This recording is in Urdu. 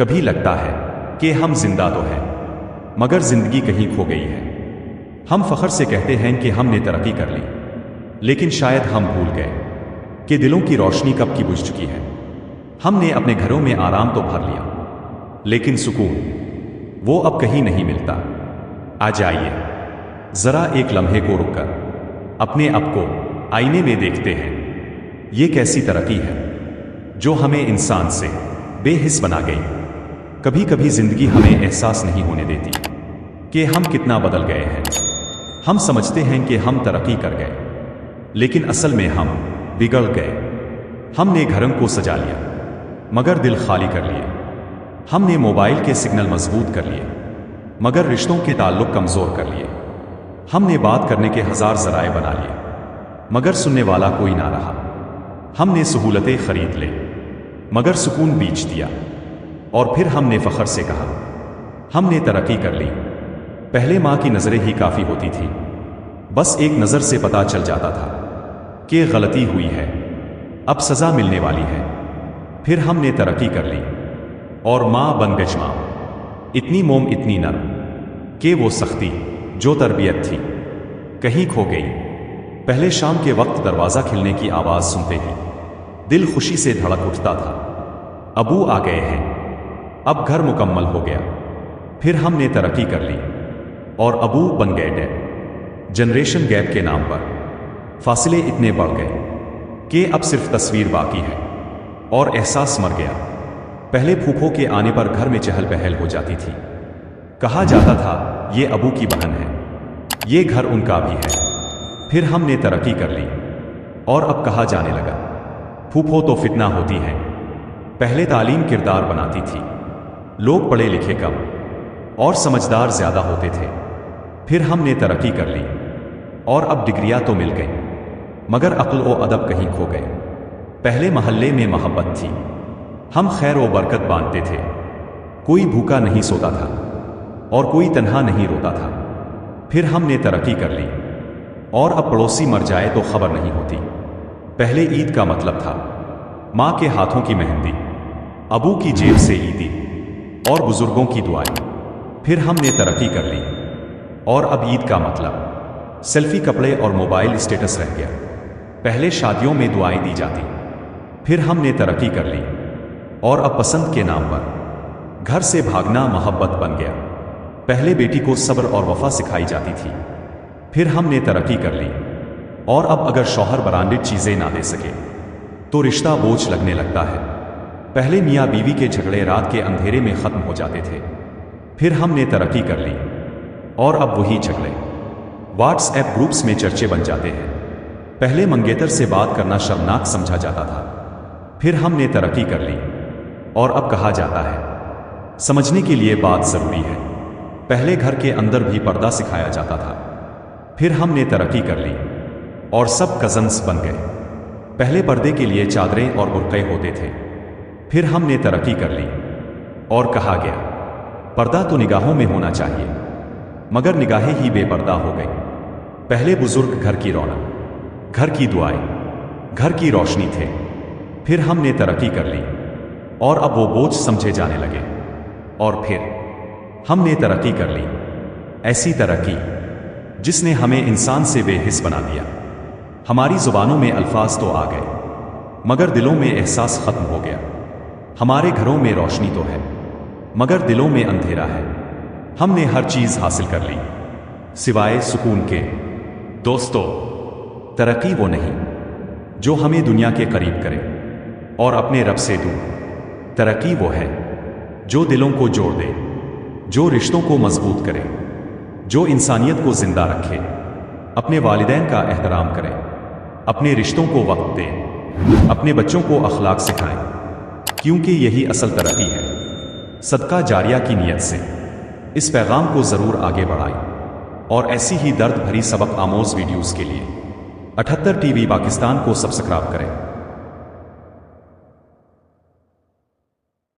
کبھی لگتا ہے کہ ہم زندہ تو ہیں مگر زندگی کہیں کھو گئی ہے۔ ہم فخر سے کہتے ہیں کہ ہم نے ترقی کر لی، لیکن شاید ہم بھول گئے کہ دلوں کی روشنی کب کی بجھ چکی ہے۔ ہم نے اپنے گھروں میں آرام تو بھر لیا، لیکن سکون وہ اب کہیں نہیں ملتا۔ آ جائیے ذرا ایک لمحے کو رک کر اپنے آپ کو آئینے میں دیکھتے ہیں۔ یہ کیسی ترقی ہے جو ہمیں انسان سے بے حس بنا گئی۔ کبھی کبھی زندگی ہمیں احساس نہیں ہونے دیتی کہ ہم کتنا بدل گئے ہیں۔ ہم سمجھتے ہیں کہ ہم ترقی کر گئے، لیکن اصل میں ہم بگڑ گئے۔ ہم نے گھروں کو سجا لیا مگر دل خالی کر لیے۔ ہم نے موبائل کے سگنل مضبوط کر لیے مگر رشتوں کے تعلق کمزور کر لیے۔ ہم نے بات کرنے کے ہزار ذرائع بنا لیے مگر سننے والا کوئی نہ رہا۔ ہم نے سہولتیں خرید لے مگر سکون بیچ دیا، اور پھر ہم نے فخر سے کہا ہم نے ترقی کر لی۔ پہلے ماں کی نظریں ہی کافی ہوتی تھی، بس ایک نظر سے پتا چل جاتا تھا کہ غلطی ہوئی ہے، اب سزا ملنے والی ہے۔ پھر ہم نے ترقی کر لی اور ماں بن گئی ماں، اتنی موم اتنی نرم کہ وہ سختی جو تربیت تھی کہیں کھو گئی۔ پہلے شام کے وقت دروازہ کھلنے کی آواز سنتے ہی دل خوشی سے دھڑک اٹھتا تھا، ابو آ گئے ہیں، اب گھر مکمل ہو گیا۔ پھر ہم نے ترقی کر لی اور ابو بن گئے۔ جنریشن گیپ کے نام پر فاصلے اتنے بڑھ گئے کہ اب صرف تصویر باقی ہے اور احساس مر گیا۔ پہلے پھوپھوں کے آنے پر گھر میں چہل پہل ہو جاتی تھی، کہا جاتا تھا یہ ابو کی بہن ہے، یہ گھر ان کا بھی ہے۔ پھر ہم نے ترقی کر لی اور اب کہا جانے لگا پھوپھو تو فتنہ ہوتی ہیں۔ پہلے تعلیم کردار بناتی تھی، لوگ پڑھے لکھے کم اور سمجھدار زیادہ ہوتے تھے۔ پھر ہم نے ترقی کر لی اور اب ڈگریاں تو مل گئیں مگر عقل و ادب کہیں کھو گئے۔ پہلے محلے میں محبت تھی، ہم خیر و برکت بانٹتے تھے، کوئی بھوکا نہیں سوتا تھا اور کوئی تنہا نہیں روتا تھا۔ پھر ہم نے ترقی کر لی اور اب پڑوسی مر جائے تو خبر نہیں ہوتی۔ پہلے عید کا مطلب تھا ماں کے ہاتھوں کی مہندی، ابو کی جیب سے عیدی اور بزرگوں کی دعائیں۔ پھر ہم نے ترقی کر لی اور اب عید کا مطلب سیلفی، کپڑے اور موبائل اسٹیٹس رہ گیا۔ پہلے شادیوں میں دعائیں دی جاتی۔ پھر ہم نے ترقی کر لی اور اب پسند کے نام پر گھر سے بھاگنا محبت بن گیا۔ پہلے بیٹی کو صبر اور وفا سکھائی جاتی تھی۔ پھر ہم نے ترقی کر لی اور اب اگر شوہر برانڈڈ چیزیں نہ دے سکے تو رشتہ بوجھ لگنے لگتا ہے۔ پہلے میاں بیوی کے جھگڑے رات کے اندھیرے میں ختم ہو جاتے تھے۔ پھر ہم نے ترقی کر لی اور اب وہی جھگڑے واٹس ایپ گروپس میں چرچے بن جاتے ہیں۔ پہلے منگیتر سے بات کرنا شرمناک سمجھا جاتا تھا۔ پھر ہم نے ترقی کر لی اور اب کہا جاتا ہے سمجھنے کے لیے بات ضروری ہے۔ پہلے گھر کے اندر بھی پردہ سکھایا جاتا تھا۔ پھر ہم نے ترقی کر لی اور سب کزنس بن گئے۔ پہلے پردے کے لیے چادریں اور برقعے ہوتے تھے۔ پھر ہم نے ترقی کر لی اور کہا گیا پردہ تو نگاہوں میں ہونا چاہیے، مگر نگاہیں ہی بے پردہ ہو گئی۔ پہلے بزرگ گھر کی رونق، گھر کی دعائیں، گھر کی روشنی تھے۔ پھر ہم نے ترقی کر لی اور اب وہ بوجھ سمجھے جانے لگے۔ اور پھر ہم نے ترقی کر لی، ایسی ترقی جس نے ہمیں انسان سے بے حس بنا دیا۔ ہماری زبانوں میں الفاظ تو آ گئے مگر دلوں میں احساس ختم ہو گیا۔ ہمارے گھروں میں روشنی تو ہے مگر دلوں میں اندھیرا ہے۔ ہم نے ہر چیز حاصل کر لی سوائے سکون کے۔ دوستو، ترقی وہ نہیں جو ہمیں دنیا کے قریب کرے اور اپنے رب سے دور۔ ترقی وہ ہے جو دلوں کو جوڑ دے، جو رشتوں کو مضبوط کرے، جو انسانیت کو زندہ رکھے، اپنے والدین کا احترام کرے، اپنے رشتوں کو وقت دے، اپنے بچوں کو اخلاق سکھائیں، کیونکہ یہی اصل ترقی ہے۔ صدقہ جاریہ کی نیت سے اس پیغام کو ضرور آگے بڑھائیں اور ایسی ہی درد بھری سبق آموز ویڈیوز کے لیے 78 ٹی وی پاکستان کو سبسکرائب کریں۔